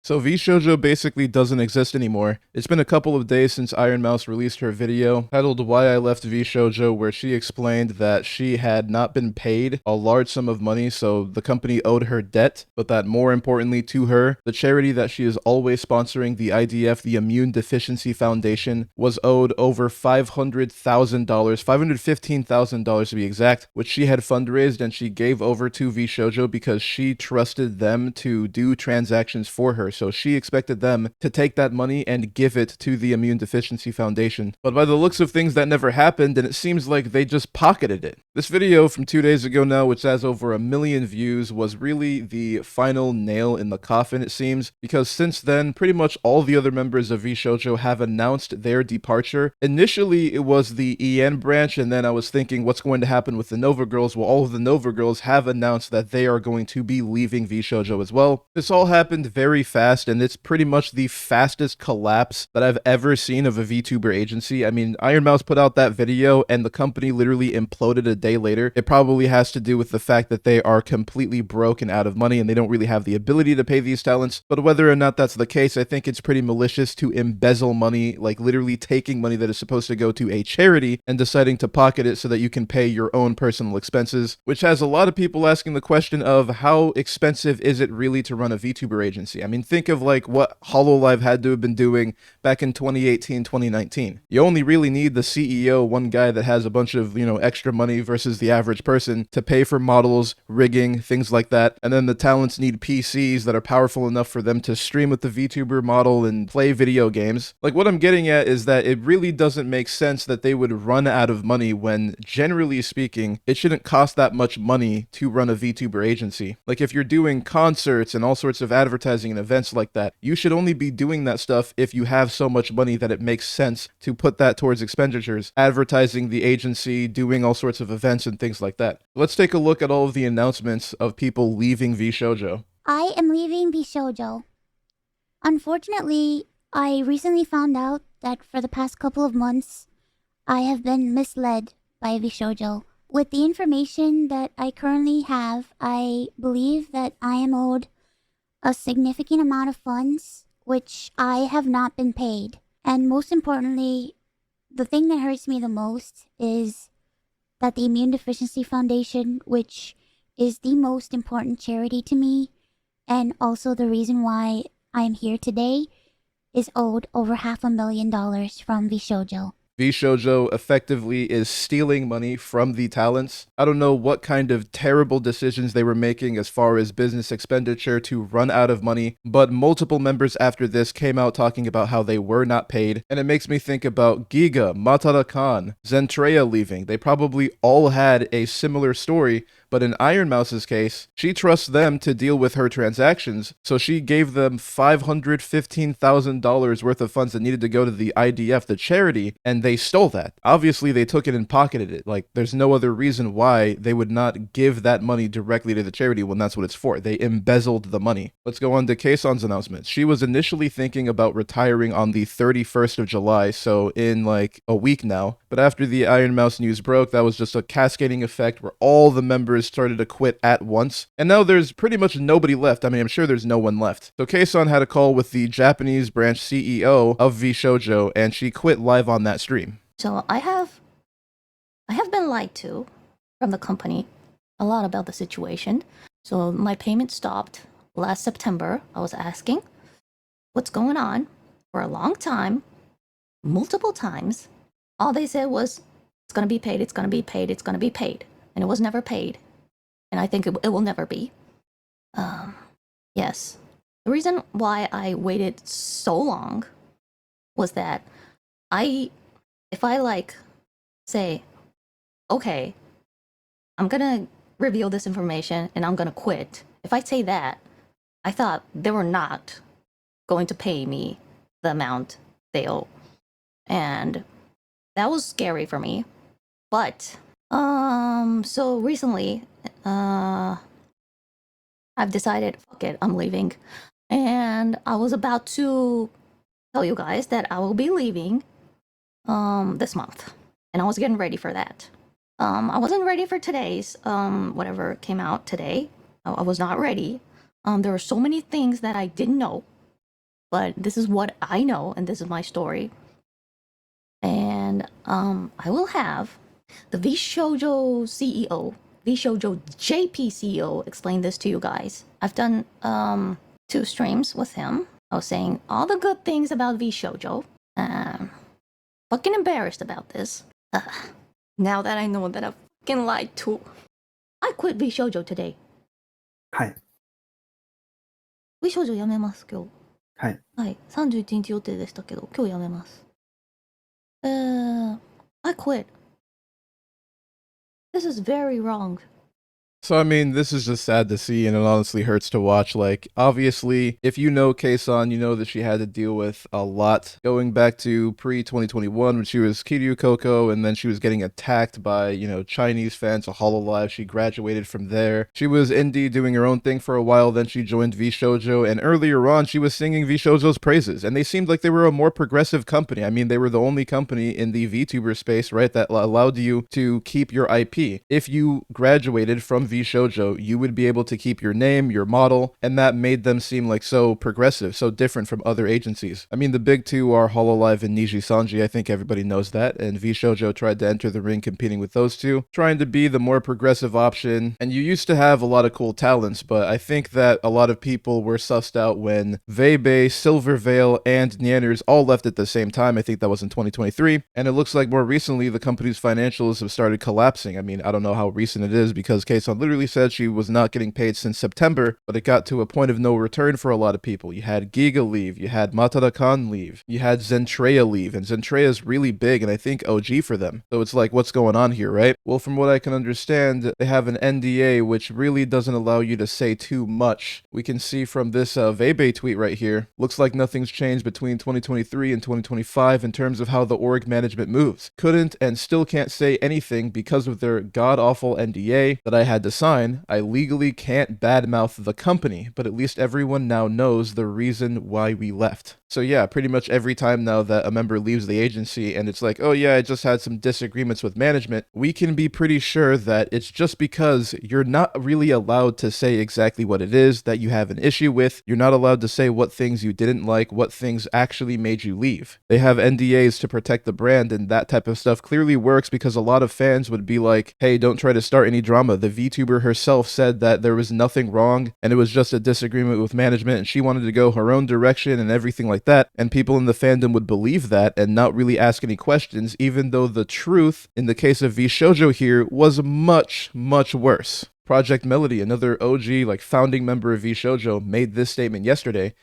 So VShojo basically doesn't exist anymore. It's been a couple of days since ironmouse released her video titled Why I Left VShojo, where she explained that she had not been paid a large sum of money, so the company owed her debt, but that more importantly to her, the charity that she is always sponsoring, the IDF, the Immune Deficiency Foundation, was owed over $500,000, $515,000 to be exact, which she had fundraised and she gave over to VShojo because she trusted them to do transactions for her. So she expected them to take that money and give it to the Immune Deficiency Foundation. But by the looks of things, that never happened, and it seems like they just pocketed it. This video from 2 days ago now, which has over 1 million views, was really the final nail in the coffin, it seems, because since then, pretty much all the other members of VShojo have announced their departure. Initially, it was the EN branch, and then I was thinking, what's going to happen with the Nova Girls? Well, all of the Nova Girls have announced that they are going to be leaving VShojo as well. This all happened very fast, and it's pretty much the fastest collapse that I've ever seen of a VTuber agency. I mean, ironmouse put out that video, and the company literally imploded a day later. It probably has to do with the fact that they are completely broke and out of money, and they don't really have the ability to pay these talents. But whether or not that's the case, I think it's pretty malicious to embezzle money, like literally taking money that is supposed to go to a charity and deciding to pocket it so that you can pay your own personal expenses, which has a lot of people asking the question of how expensive is it really to run a VTuber agency? I mean, think of like what HoloLive had to have been doing back in 2018, 2019. You only really need the CEO, one guy that has a bunch of, extra money versus the average person to pay for models, rigging, things like that. And then the talents need PCs that are powerful enough for them to stream with the VTuber model and play video games. Like, what I'm getting at is that it really doesn't make sense that they would run out of money when, generally speaking, it shouldn't cost that much money to run a VTuber agency. Like, if you're doing concerts and all sorts of advertising and events like that, you should only be doing that stuff if you have so much money that it makes sense to put that towards expenditures, advertising the agency, doing all sorts of events and things like that. Let's take a look at all of the announcements of people leaving VShojo. I am leaving VShojo. Unfortunately, I recently found out that for the past couple of months, I have been misled by VShojo. With the information that I currently have, I believe that I am owed a significant amount of funds, which I have not been paid. And most importantly, the thing that hurts me the most is that the Immune Deficiency Foundation, which is the most important charity to me, and also the reason why I am here today, is owed over $500,000 from VShojo. VShojo effectively is stealing money from the talents. I don't know what kind of terrible decisions they were making as far as business expenditure to run out of money, but multiple members after this came out talking about how they were not paid, and it makes me think about Giga, Matada Khan, Zentreya leaving. They probably all had a similar story, but in ironmouse's case, she trusts them to deal with her transactions, so she gave them $515,000 worth of funds that needed to go to the IDF, the charity, and they stole that. Obviously, they took it and pocketed it. Like, there's no other reason why they would not give that money directly to the charity when that's what it's for. They embezzled the money. Let's go on to Kaeson's announcement. She was initially thinking about retiring on the 31st of July, so in like a week now. But after the ironmouse news broke, that was just a cascading effect where all the members started to quit at once. And now there's pretty much nobody left. I mean, I'm sure there's no one left. So Kaeson had a call with the Japanese branch CEO of VShojo, and she quit live on that stream. So I have been lied to from the company a lot about the situation. So my payment stopped last September. I was asking what's going on for a long time, multiple times. All they said was, it's going to be paid, it's going to be paid, it's going to be paid. And it was never paid. And I think it will never be. Yes. The reason why I waited so long was that if I like say, okay, I'm gonna reveal this information and I'm gonna quit. If I say that, I thought they were not going to pay me the amount they owe. And that was scary for me. But, so recently, I've decided, fuck it, I'm leaving. And I was about to tell you guys that I will be leaving this month, and I was getting ready for that. I wasn't ready for today's whatever came out today. I was not ready. There were so many things that I didn't know but this is what I know, and this is my story. And I will have the VShojo CEO, VShojo JP CEO, explain this to you guys. I've done 2 streams with him. I was saying all the good things about VShojo. Fucking embarrassed about this. Now that I know that I fucking lied too. I quit VShojo today. はい。 VShojo やめます今日。はい。はい、31日予定でしたけど、今日やめます。I quit. This is very wrong. So, I mean, this is just sad to see, and it honestly hurts to watch. Like, obviously, if you know Kei-san, you know that she had to deal with a lot going back to pre-2021 when she was Kiryu Coco, and then she was getting attacked by, you know, Chinese fans of Hololive. She graduated from there. She was indie doing her own thing for a while, then she joined VShojo, and earlier on, she was singing VShojo's praises, and they seemed like they were a more progressive company. I mean, they were the only company in the VTuber space, right, that allowed you to keep your IP. If you graduated from VShojo, you would be able to keep your name, your model, and that made them seem like so progressive, so different from other agencies. I mean, the big two are Hololive and Niji Sanji. I think everybody knows that, and VShojo tried to enter the ring competing with those two, trying to be the more progressive option. And you used to have a lot of cool talents, but I think that a lot of people were sussed out when Veibe, Silverveil, and Nianners all left at the same time. I think that was in 2023, and it looks like more recently the company's financials have started collapsing. I mean, I don't know how recent it is because Kei-san literally said she was not getting paid since September, but it got to a point of no return for a lot of people. You had Giga leave, you had Matada Khan leave, you had Zentreya leave, and Zentreya is really big and I think OG for them. So it's like, what's going on here, right? Well, from what I can understand, they have an NDA which really doesn't allow you to say too much. We can see from this Veibe tweet right here, looks like nothing's changed between 2023 and 2025 in terms of how the org management moves. Couldn't and still can't say anything because of their god-awful NDA that I had to sign. I legally can't badmouth the company, but at least everyone now knows the reason why we left. So yeah, pretty much every time now that a member leaves the agency and it's like, oh yeah, I just had some disagreements with management, we can be pretty sure that it's just because you're not really allowed to say exactly what it is that you have an issue with. You're not allowed to say what things you didn't like, what things actually made you leave. They have NDAs to protect the brand, and that type of stuff clearly works because a lot of fans would be like, hey, don't try to start any drama. The VTuber herself said that there was nothing wrong and it was just a disagreement with management and she wanted to go her own direction and everything like that, and people in the fandom would believe that and not really ask any questions, even though the truth in the case of VShojo here was much, much worse. Project Melody, another OG like founding member of VShojo, made this statement yesterday.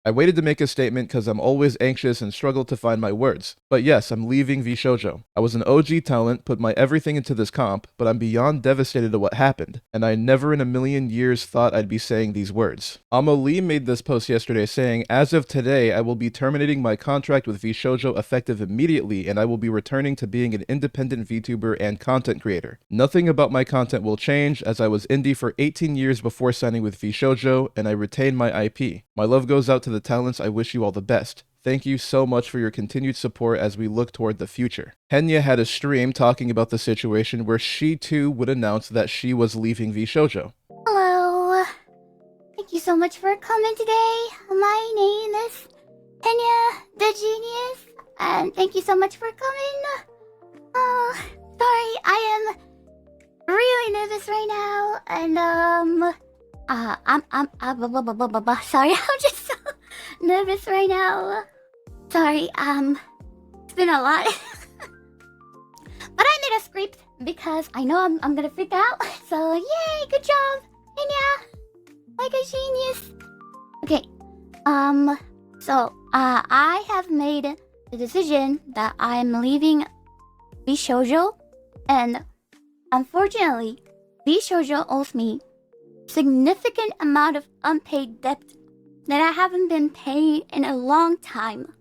I waited to make a statement because I'm always anxious and struggle to find my words. But yes, I'm leaving VShojo. I was an OG talent, put my everything into this comp, but I'm beyond devastated at what happened, and I never in a million years thought I'd be saying these words. Amo Lee made this post yesterday saying, as of today, I will be terminating my contract with VShojo effective immediately, and I will be returning to being an independent VTuber and content creator. Nothing about my content will change, as I was indie for 18 years before signing with VShojo, and I retain my IP. My love goes out to the talents. I wish you all the best. Thank you so much for your continued support as we look toward the future. Henya had a stream talking about the situation where she too would announce that she was leaving VShojo. Hello. Thank you so much for coming today. My name is Henya the Genius, and thank you so much for coming. Oh, sorry, I am really nervous right now, and sorry, I'm just so nervous right now. Sorry, it's been a lot. But I made a script because I know I'm gonna freak out. So yay, good job, Henya, like a genius. Okay, so I have made the decision that I'm leaving VShojo, and unfortunately, VShojo owes me significant amount of unpaid debt that I haven't been paying in a long time.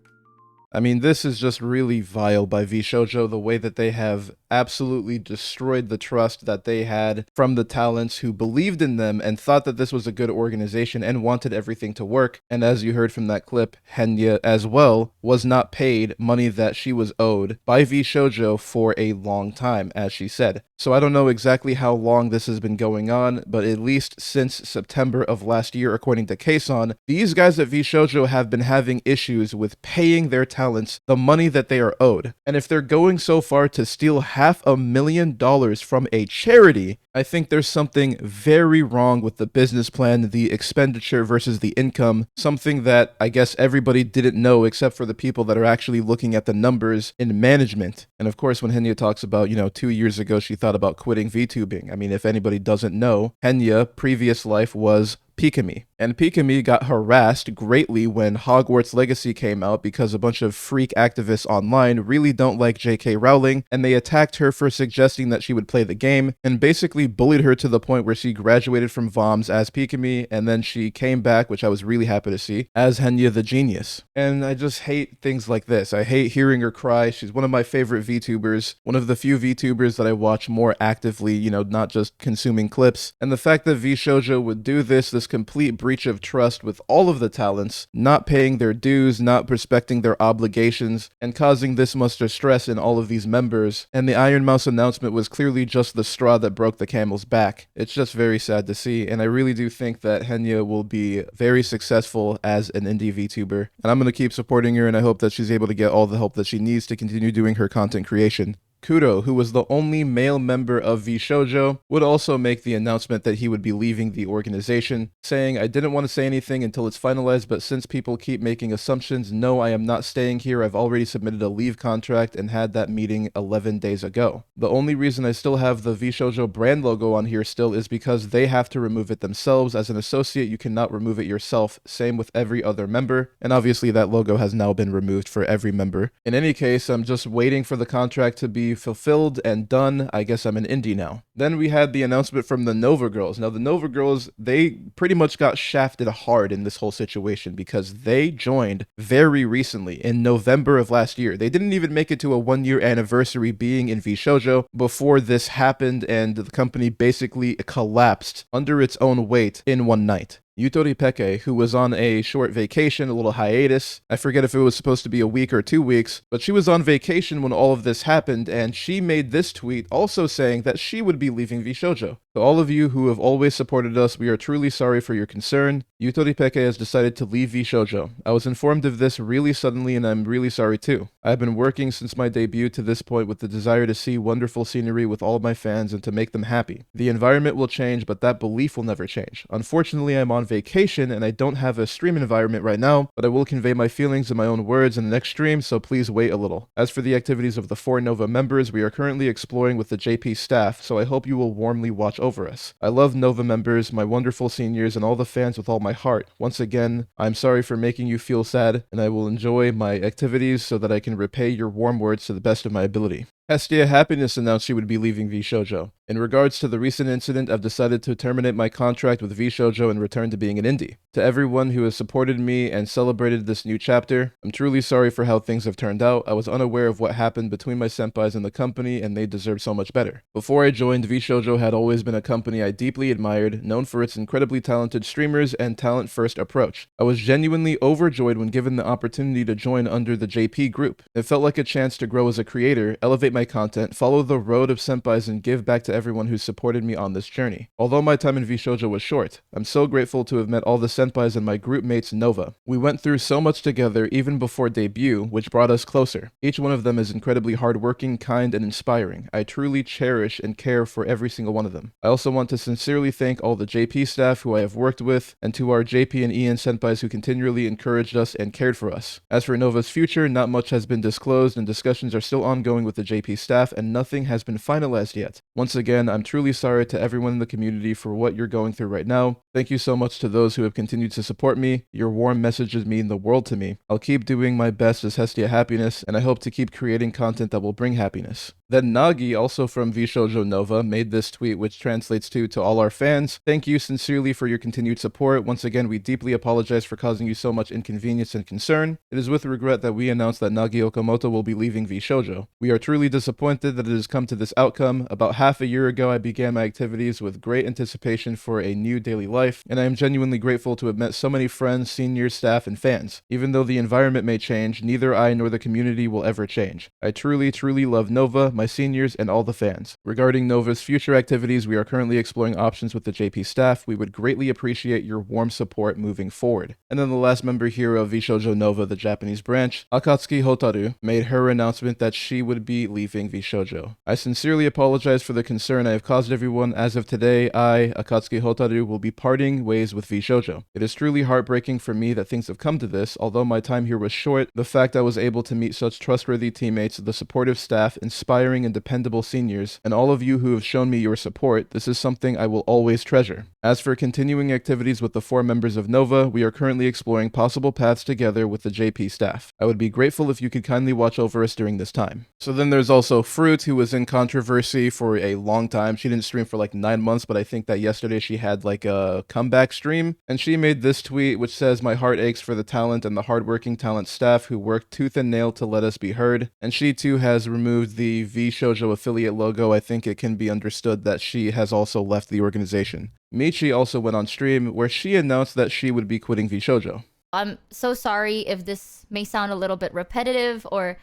I mean, this is just really vile by VShojo, the way that they have absolutely destroyed the trust that they had from the talents who believed in them and thought that this was a good organization and wanted everything to work. And as you heard from that clip, Henya as well was not paid money that she was owed by VShojo for a long time, as she said. So I don't know exactly how long this has been going on, but at least since September of last year, according to Kason, these guys at VShojo have been having issues with paying their talents the money that they are owed. And if they're going so far to steal $500,000 from a charity, I think there's something very wrong with the business plan, the expenditure versus the income, something that I guess everybody didn't know except for the people that are actually looking at the numbers in management. And of course, when Henya talks about, 2 years ago, she thought about quitting VTubing. I mean, if anybody doesn't know, Henya, previous life was Pikami. And Pikami got harassed greatly when Hogwarts Legacy came out because a bunch of freak activists online really don't like J.K. Rowling, and they attacked her for suggesting that she would play the game, and basically bullied her to the point where she graduated from VOMS as Pikami, and then she came back, which I was really happy to see, as Henya the Genius. And I just hate things like this. I hate hearing her cry. She's one of my favorite VTubers, one of the few VTubers that I watch more actively, not just consuming clips. And the fact that VShojo would do this complete breach of trust with all of the talents, not paying their dues, not respecting their obligations, and causing this much distress in all of these members. And the ironmouse announcement was clearly just the straw that broke the camel's back. It's just very sad to see, and I really do think that Henya will be very successful as an indie VTuber. And I'm going to keep supporting her, and I hope that she's able to get all the help that she needs to continue doing her content creation. Kudo, who was the only male member of VShojo, would also make the announcement that he would be leaving the organization, saying, "I didn't want to say anything until it's finalized, but since people keep making assumptions, no, I am not staying here. I've already submitted a leave contract and had that meeting 11 days ago. The only reason I still have the VShojo brand logo on here still is because they have to remove it themselves. As an associate, you cannot remove it yourself. Same with every other member." And obviously that logo has now been removed for every member. In any case, I'm just waiting for the contract to be fulfilled and done. I guess I'm an indie now. Then we had the announcement from the Nova Girls. Now the Nova Girls, they pretty much got shafted hard in this whole situation because they joined very recently in November of last year. They didn't even make it to a 1-year anniversary being in VShojo before this happened, and the company basically collapsed under its own weight in one night. Yutori Peke, who was on a short vacation, a little hiatus. I forget if it was supposed to be a week or 2 weeks, but she was on vacation when all of this happened, and she made this tweet also saying that she would be leaving VShojo. To all of you who have always supported us, we are truly sorry for your concern. Yutori Peke has decided to leave VShojo. I was informed of this really suddenly, and I'm really sorry too. I have been working since my debut to this point with the desire to see wonderful scenery with all of my fans and to make them happy. The environment will change, but that belief will never change. Unfortunately, I'm on vacation and I don't have a stream environment right now, but I will convey my feelings in my own words in the next stream, so please wait a little. As for the activities of the 4 Nova members, we are currently exploring with the JP staff, so I hope you will warmly watch over us. I love Nova members, my wonderful seniors, and all the fans with all my heart. Once again, I'm sorry for making you feel sad, and I will enjoy my activities so that I can repay your warm words to the best of my ability. Hestia Happiness announced she would be leaving VShojo. In regards to the recent incident, I've decided to terminate my contract with VShojo and return to being an indie. To everyone who has supported me and celebrated this new chapter, I'm truly sorry for how things have turned out. I was unaware of what happened between my senpais and the company, and they deserve so much better. Before I joined, VShojo had always been a company I deeply admired, known for its incredibly talented streamers and talent-first approach. I was genuinely overjoyed when given the opportunity to join under the JP group. It felt like a chance to grow as a creator, elevate my content, follow the road of senpais, and give back to everyone who supported me on this journey. Although my time in VShojo was short, I'm so grateful to have met all the senpais and my group mates Nova. We went through so much together even before debut, which brought us closer. Each one of them is incredibly hardworking, kind, and inspiring. I truly cherish and care for every single one of them. I also want to sincerely thank all the JP staff who I have worked with, and to our JP and Ian senpais who continually encouraged us and cared for us. As for Nova's future, not much has been disclosed, and discussions are still ongoing with the JP staff, and nothing has been finalized yet. Once again, I'm truly sorry to everyone in the community for what you're going through right now. Thank you so much to those who have continued to support me. Your warm messages mean the world to me. I'll keep doing my best as Hestia Happiness, and I hope to keep creating content that will bring happiness. Then Nagi, also from VShojo Nova, made this tweet which translates to all our fans. Thank you sincerely for your continued support. Once again, we deeply apologize for causing you so much inconvenience and concern. It is with regret that we announce that Nagi Okamoto will be leaving VShojo. We are truly disappointed that it has come to this outcome. About half a year ago, I began my activities with great anticipation for a new daily life, and I am genuinely grateful to have met so many friends, seniors, staff, and fans. Even though the environment may change, neither I nor the community will ever change. I truly, truly love Nova, my seniors, and all the fans. Regarding Nova's future activities, we are currently exploring options with the JP staff. We would greatly appreciate your warm support moving forward. And then the last member here of VShojo Nova, the Japanese branch, Akatsuki Hotaru, made her announcement that she would be leaving VShojo. I sincerely apologize for the concern I have caused everyone. As of today, I, Akatsuki Hotaru, will be parting ways with VShojo. It is truly heartbreaking for me that things have come to this. Although my time here was short, the fact I was able to meet such trustworthy teammates, the supportive staff, inspiring and dependable seniors, and all of you who have shown me your support, this is something I will always treasure. As for continuing activities with the 4 members of Nova, we are currently exploring possible paths together with the JP staff. I would be grateful if you could kindly watch over us during this time. So then there's also Fruit, who was in controversy for a long time. She didn't stream for like 9 months, but I think that yesterday she had like a comeback stream, and she made this tweet which says, "My heart aches for the talent and the hardworking talent staff who worked tooth and nail to let us be heard." And she too has removed the VShojo affiliate logo. I think it can be understood that she has also left the organization. Michi also went on stream where she announced that she would be quitting VShojo. I'm so sorry if this may sound a little bit repetitive or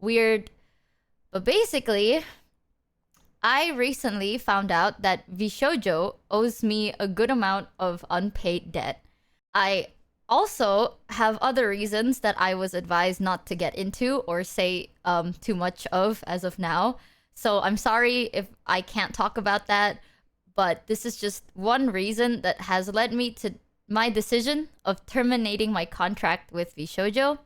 weird, but basically, I recently found out that VShojo owes me a good amount of unpaid debt. I also have other reasons that I was advised not to get into or say too much of as of now. So I'm sorry if I can't talk about that, but this is just one reason that has led me to my decision of terminating my contract with VShojo.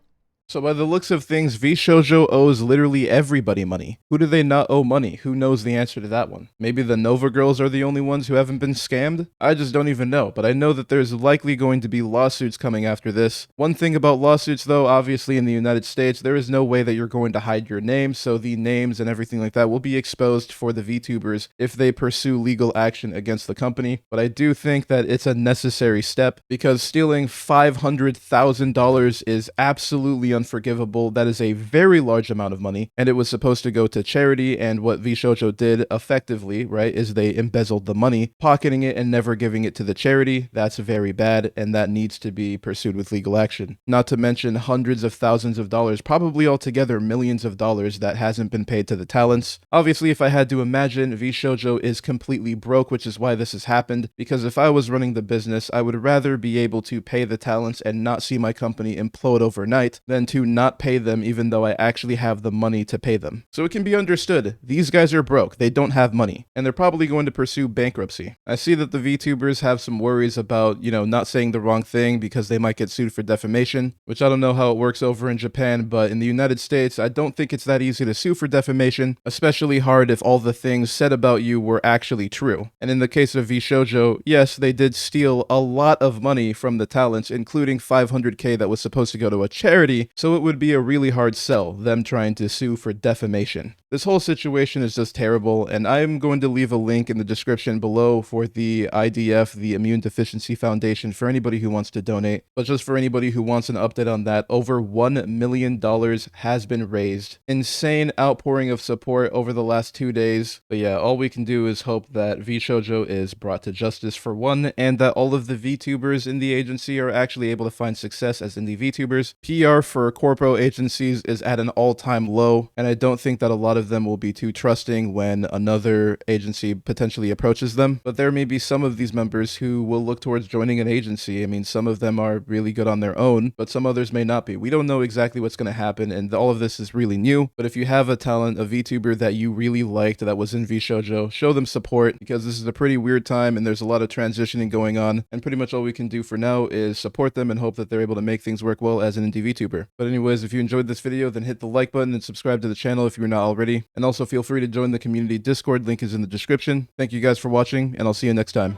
So by the looks of things, VShojo owes literally everybody money. Who do they not owe money? Who knows the answer to that one? Maybe the Nova girls are the only ones who haven't been scammed? I just don't even know, but I know that there's likely going to be lawsuits coming after this. One thing about lawsuits though, obviously in the United States, there is no way that you're going to hide your name, so the names and everything like that will be exposed for the VTubers if they pursue legal action against the company. But I do think that it's a necessary step, because stealing $500,000 is absolutely unforgivable. That is a very large amount of money, and it was supposed to go to charity, and what VShojo did effectively, right, is they embezzled the money, pocketing it and never giving it to the charity. That's very bad, and that needs to be pursued with legal action. Not to mention hundreds of thousands of dollars, probably altogether millions of dollars that hasn't been paid to the talents. Obviously, if I had to imagine, VShojo is completely broke, which is why this has happened, because if I was running the business, I would rather be able to pay the talents and not see my company implode overnight than to not pay them, even though I actually have the money to pay them. So it can be understood, these guys are broke, they don't have money, and they're probably going to pursue bankruptcy. I see that the VTubers have some worries about, not saying the wrong thing because they might get sued for defamation, which I don't know how it works over in Japan, but in the United States, I don't think it's that easy to sue for defamation, especially hard if all the things said about you were actually true. And in the case of VShojo, yes, they did steal a lot of money from the talents, including $500K that was supposed to go to a charity, so it would be a really hard sell, them trying to sue for defamation. This whole situation is just terrible, and I'm going to leave a link in the description below for the IDF, the Immune Deficiency Foundation, for anybody who wants to donate. But just for anybody who wants an update on that, over $1 million has been raised. Insane outpouring of support over the last 2 days. But yeah, all we can do is hope that VShojo is brought to justice for one, and that all of the VTubers in the agency are actually able to find success as indie VTubers. PR for corpo agencies is at an all-time low, and I don't think that a lot of them will be too trusting when another agency potentially approaches them. But there may be some of these members who will look towards joining an agency. I mean, some of them are really good on their own, but some others may not be. We don't know exactly what's going to happen, and all of this is really new. But if you have a talent, a VTuber that you really liked that was in VShojo, show them support, because this is a pretty weird time and there's a lot of transitioning going on, and pretty much all we can do for now is support them and hope that they're able to make things work well as an indie VTuber. But anyways, if you enjoyed this video, then hit the like button and subscribe to the channel if you're not already. And also feel free to join the community Discord, link is in the description. Thank you guys for watching, and I'll see you next time.